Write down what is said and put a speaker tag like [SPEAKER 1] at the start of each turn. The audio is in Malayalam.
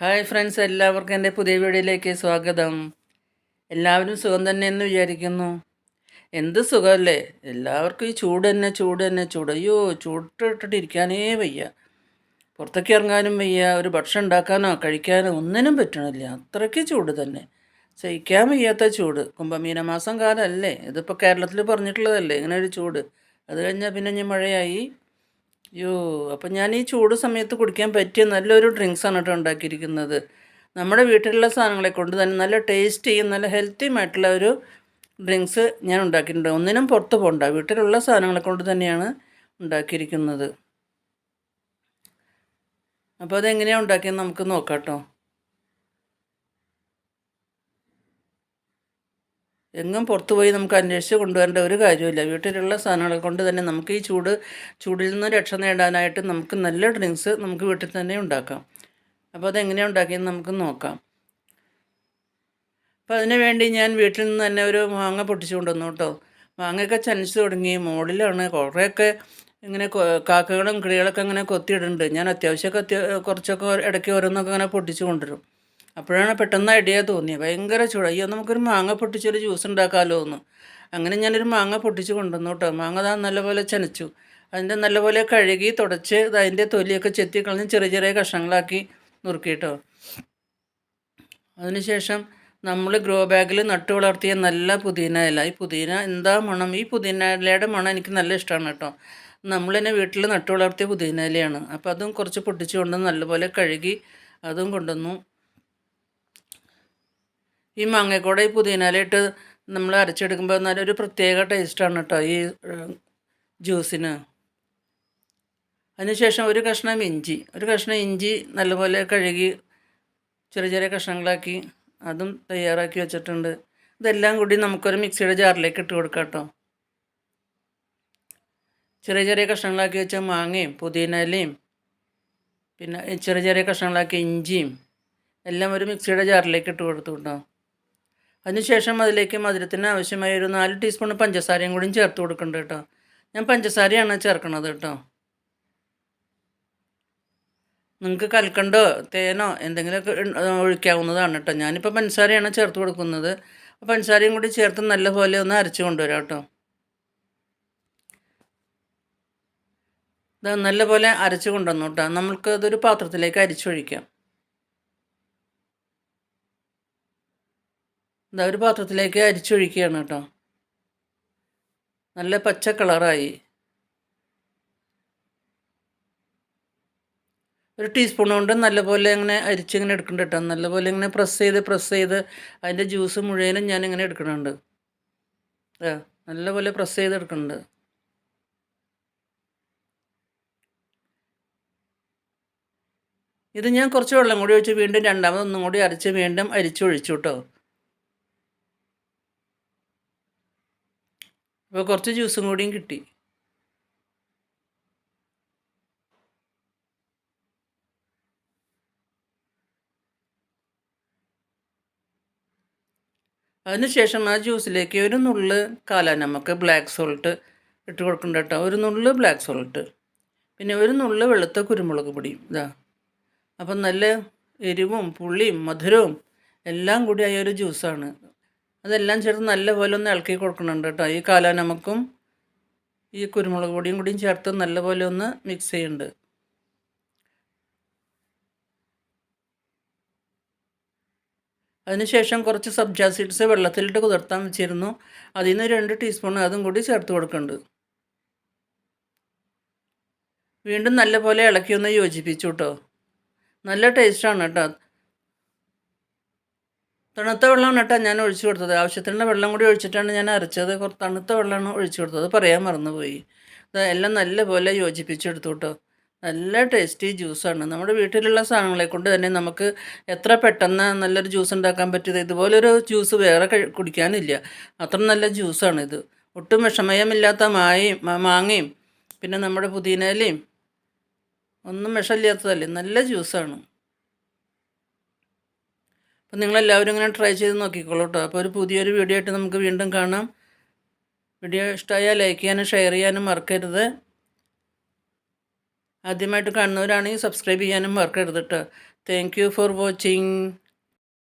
[SPEAKER 1] ഹായ് ഫ്രണ്ട്സ്, എല്ലാവർക്കും എൻ്റെ പുതിയ വീഡിയോയിലേക്ക് സ്വാഗതം. എല്ലാവരും സുഖം തന്നെയെന്ന് വിചാരിക്കുന്നു. എന്ത് സുഖമല്ലേ എല്ലാവർക്കും. ഈ ചൂട് തന്നെ ചൂട് തന്നെ ചൂട്. അയ്യോ, ചൂട്ടിട്ടിട്ട് ഇരിക്കാനേ വയ്യ. പുറത്തേക്ക് ഇറങ്ങാനും വയ്യ. ഒരു ഭക്ഷണം ഉണ്ടാക്കാനോ കഴിക്കാനോ ഒന്നിനും പറ്റണില്ല. അത്രയ്ക്ക് ചൂട് തന്നെ. സഹിക്കാൻ വയ്യാത്ത ചൂട്. കുംഭമീനമാസം കാലമല്ലേ ഇതിപ്പോൾ കേരളത്തിൽ പറഞ്ഞിട്ടുള്ളതല്ലേ ഇങ്ങനെ ഒരു ചൂട്. അത് കഴിഞ്ഞാൽ പിന്നെ ഇനി മഴയായി. അയ്യോ, അപ്പം ഞാൻ ഈ ചൂട് സമയത്ത് കുടിക്കാൻ പറ്റിയ നല്ലൊരു ഡ്രിങ്ക്സാണ് കേട്ടോ ഉണ്ടാക്കിയിരിക്കുന്നത്. നമ്മുടെ വീട്ടിലുള്ള സാധനങ്ങളെ കൊണ്ട് തന്നെ നല്ല ടേസ്റ്റിയും നല്ല ഹെൽത്തിയുമായിട്ടുള്ള ഒരു ഡ്രിങ്ക്സ് ഞാൻ ഉണ്ടാക്കിയിട്ടുണ്ട്. ഒന്നിനും പുറത്ത് പോകണ്ട, വീട്ടിലുള്ള സാധനങ്ങളെ കൊണ്ട് തന്നെയാണ് ഉണ്ടാക്കിയിരിക്കുന്നത്. അപ്പോൾ അതെങ്ങനെയാണ് ഉണ്ടാക്കിയെന്ന് നമുക്ക് നോക്കാം കേട്ടോ. എങ്ങും പുറത്ത് പോയി നമുക്ക് അന്വേഷിച്ച് കൊണ്ടുവരേണ്ട ഒരു കാര്യമില്ല. വീട്ടിലുള്ള സാധനങ്ങൾ കൊണ്ട് തന്നെ നമുക്ക് ഈ ചൂടിൽ നിന്ന് രക്ഷ നേടാനായിട്ട് നമുക്ക് നല്ല ഡ്രിങ്ക്സ് നമുക്ക് വീട്ടിൽ തന്നെ ഉണ്ടാക്കാം. അപ്പോൾ അതെങ്ങനെയാണ് ഉണ്ടാക്കിയെന്ന് നമുക്ക് നോക്കാം. അപ്പോൾ അതിന് വേണ്ടി ഞാൻ വീട്ടിൽ നിന്ന് തന്നെ ഒരു മാങ്ങ പൊട്ടിച്ചു കൊണ്ടുവന്നു കേട്ടോ. മാങ്ങയൊക്കെ ചനച്ച് തുടങ്ങി. മുകളിലാണ് കുറേയൊക്കെ ഇങ്ങനെ കാക്കകളും കിളികളൊക്കെ ഇങ്ങനെ കൊത്തിയിടുന്നുണ്ട്. ഞാൻ അത്യാവശ്യമൊക്കെ കുറച്ചൊക്കെ ഇടയ്ക്ക് ഓരോന്നൊക്കെ ഇങ്ങനെ പൊട്ടിച്ചു കൊണ്ടുവരും. അപ്പോഴാണ് പെട്ടെന്ന് ഐഡിയ തോന്നിയത്. ഭയങ്കര ചൂട്. അയ്യോ, നമുക്കൊരു മാങ്ങ പൊട്ടിച്ചൊരു ജ്യൂസ് ഉണ്ടാക്കാമല്ലോ എന്ന്. അങ്ങനെ ഞാനൊരു മാങ്ങ പൊട്ടിച്ച് കൊണ്ടുവന്നു കേട്ടോ. മാങ്ങ താ നല്ലപോലെ ചനച്ചു. അതിൻ്റെ നല്ലപോലെ കഴുകി തുടച്ച് അതിൻ്റെ തൊലിയൊക്കെ ചെത്തി കളഞ്ഞ് ചെറിയ ചെറിയ കഷ്ണങ്ങളാക്കി നുറുക്കി കേട്ടോ. അതിനുശേഷം നമ്മൾ ഗ്രോ ബാഗിൽ നട്ടു വളർത്തിയ നല്ല പുതിന ഇല. ഈ പുതിന എന്താ മണം! ഈ പുതിന ഇലയുടെ മണം എനിക്ക് നല്ല ഇഷ്ടമാണ് കേട്ടോ. നമ്മൾ തന്നെ വീട്ടിൽ നട്ടു വളർത്തിയ പുതിന ഇലയാണ്. അപ്പോൾ അതും കുറച്ച് പൊട്ടിച്ച് കൊണ്ട് നല്ലപോലെ കഴുകി അതും കൊണ്ടുവന്നു. ഈ മാങ്ങക്കൂടെ ഈ പുതിന ഇലയിട്ട് നമ്മൾ അരച്ചെടുക്കുമ്പോൾ നല്ലൊരു പ്രത്യേക ടേസ്റ്റാണ് കേട്ടോ ഈ ജ്യൂസിന്. അതിനുശേഷം ഒരു കഷ്ണം ഇഞ്ചി നല്ലപോലെ കഴുകി ചെറിയ ചെറിയ കഷ്ണങ്ങളാക്കി അതും തയ്യാറാക്കി വെച്ചിട്ടുണ്ട്. ഇതെല്ലാം കൂടി നമുക്കൊരു മിക്സിയുടെ ജാറിലേക്ക് ഇട്ട് കൊടുക്കാം കേട്ടോ. ചെറിയ ചെറിയ കഷ്ണങ്ങളാക്കി വെച്ച മാങ്ങയും പുതിന ഇലയും പിന്നെ ചെറിയ ചെറിയ കഷ്ണങ്ങളാക്കി ഇഞ്ചിയും എല്ലാം ഒരു മിക്സിയുടെ ജാറിലേക്ക് ഇട്ട് കൊടുത്തു കേട്ടോ. അതിനുശേഷം അതിലേക്ക് മധുരത്തിന് ആവശ്യമായ ഒരു 4 ടീസ്പൂൺ പഞ്ചസാരയും കൂടിയും ചേർത്ത് കൊടുക്കുന്നുണ്ട് കേട്ടോ. ഞാൻ പഞ്ചസാരയാണ് ചേർക്കണത് കേട്ടോ. നിങ്ങൾക്ക് കൽക്കണ്ടോ തേനോ എന്തെങ്കിലുമൊക്കെ ഒഴിക്കാവുന്നതാണ് കേട്ടോ. ഞാനിപ്പോൾ പഞ്ചസാരയാണ് ചേർത്ത് കൊടുക്കുന്നത്. അപ്പോൾ പഞ്ചസാരയും കൂടി ചേർത്ത് നല്ലപോലെ ഒന്ന് അരച്ച് കൊണ്ടുവരാം കേട്ടോ. ഇത് നല്ലപോലെ അരച്ച് കൊണ്ടുവന്നു കേട്ടോ. നമുക്ക് അതൊരു പാത്രത്തിലേക്ക് അരിച്ചൊഴിക്കാം. ഇതാ ഒരു പാത്രത്തിലേക്ക് അരിച്ചൊഴിക്കുകയാണ് കേട്ടോ. നല്ല പച്ച കളറായി. ഒരു ടീസ്പൂൺ കൊണ്ട് നല്ലപോലെ ഇങ്ങനെ അരിച്ചിങ്ങനെ എടുക്കുന്നുണ്ട് കേട്ടോ. നല്ലപോലെ ഇങ്ങനെ പ്രസ് ചെയ്ത് അതിൻ്റെ ജ്യൂസ് മുഴുവനും ഞാനിങ്ങനെ എടുക്കുന്നുണ്ട്. നല്ലപോലെ പ്രസ് ചെയ്ത് എടുക്കുന്നുണ്ട്. ഇത് ഞാൻ കുറച്ച് വെള്ളം കൂടി ഒഴിച്ച് വീണ്ടും രണ്ടാമതൊന്നും കൂടി അരച്ച് വീണ്ടും അരിച്ചൊഴിച്ചു കേട്ടോ. അപ്പോൾ കുറച്ച് ജ്യൂസും കൂടിയും കിട്ടി. അതിനുശേഷം ആ ജ്യൂസിലേക്ക് ഒരു നുള്ള് കാലാനമക്ക് ബ്ലാക്ക് സോൾട്ട് ഇട്ട് കൊടുക്കുന്നുണ്ട് കേട്ടോ. ഒരു നുള്ള് ബ്ലാക്ക് സോൾട്ട്, പിന്നെ ഒരു നുള്ള് വെളുത്ത കുരുമുളക് പൊടിയും. അപ്പം നല്ല എരിവും പുളിയും മധുരവും എല്ലാം കൂടി ആയ ഒരു ജ്യൂസാണ്. അതെല്ലാം ചേർത്ത് നല്ലപോലെ ഒന്ന് ഇളക്കി കൊടുക്കുന്നുണ്ട് കേട്ടോ. ഈ കാലാനമക്കും ഈ കുരുമുളക് പൊടിയും കൂടിയും ചേർത്ത് നല്ലപോലെ ഒന്ന് മിക്സ് ചെയ്യുന്നുണ്ട്. അതിനുശേഷം കുറച്ച് സബ്ജ സീഡ്സ് വെള്ളത്തിലിട്ട് കുതിർത്താൻ വെച്ചിരുന്നു. അതിൽ നിന്ന് 2 ടീസ്പൂൺ അതും കൂടി ചേർത്ത് കൊടുക്കുന്നുണ്ട്. വീണ്ടും നല്ലപോലെ ഇളക്കി ഒന്ന് യോജിപ്പിച്ചു കേട്ടോ. നല്ല ടേസ്റ്റാണ് കേട്ടോ. തണുത്ത വെള്ളമാണ് കേട്ടോ ഞാൻ ഒഴിച്ചു കൊടുത്തത്. ആവശ്യത്തിനുള്ള വെള്ളം കൂടി ഒഴിച്ചിട്ടാണ് ഞാൻ അരച്ചത്. കുറച്ച് തണുത്ത വെള്ളമാണ് ഒഴിച്ചു കൊടുത്തത്, പറയാൻ മറന്നുപോയി. എല്ലാം നല്ലപോലെ യോജിപ്പിച്ചെടുത്തു കേട്ടോ. നല്ല ടേസ്റ്റി ജ്യൂസാണ്. നമ്മുടെ വീട്ടിലുള്ള സാധനങ്ങളെ കൊണ്ട് തന്നെ നമുക്ക് എത്ര പെട്ടെന്ന് നല്ലൊരു ജ്യൂസ് ഉണ്ടാക്കാൻ പറ്റിയത്. ഇതുപോലൊരു ജ്യൂസ് വേറെ കുടിക്കാനില്ല. അത്ര നല്ല ജ്യൂസാണിത്. ഒട്ടും വിഷമയമില്ലാത്ത മാങ്ങയും പിന്നെ നമ്മുടെ പുതിനയിലയും ഒന്നും വിഷമില്ലാത്തതല്ലേ, നല്ല ജ്യൂസാണ്. അപ്പോൾ നിങ്ങളെല്ലാവരും ഇങ്ങനെ ട്രൈ ചെയ്ത് നോക്കിക്കോളൂ കേട്ടോ. അപ്പോൾ ഒരു പുതിയൊരു വീഡിയോ ആയിട്ട് നമുക്ക് വീണ്ടും കാണാം. വീഡിയോ ഇഷ്ടമായാൽ ലൈക്ക് ചെയ്യാനും ഷെയർ ചെയ്യാനും മറക്കരുത്. ആദ്യമായിട്ട് കാണുന്നവരാണെങ്കിൽ സബ്സ്ക്രൈബ് ചെയ്യാനും മറക്കരുത് കേട്ടോ. Thank you for watching.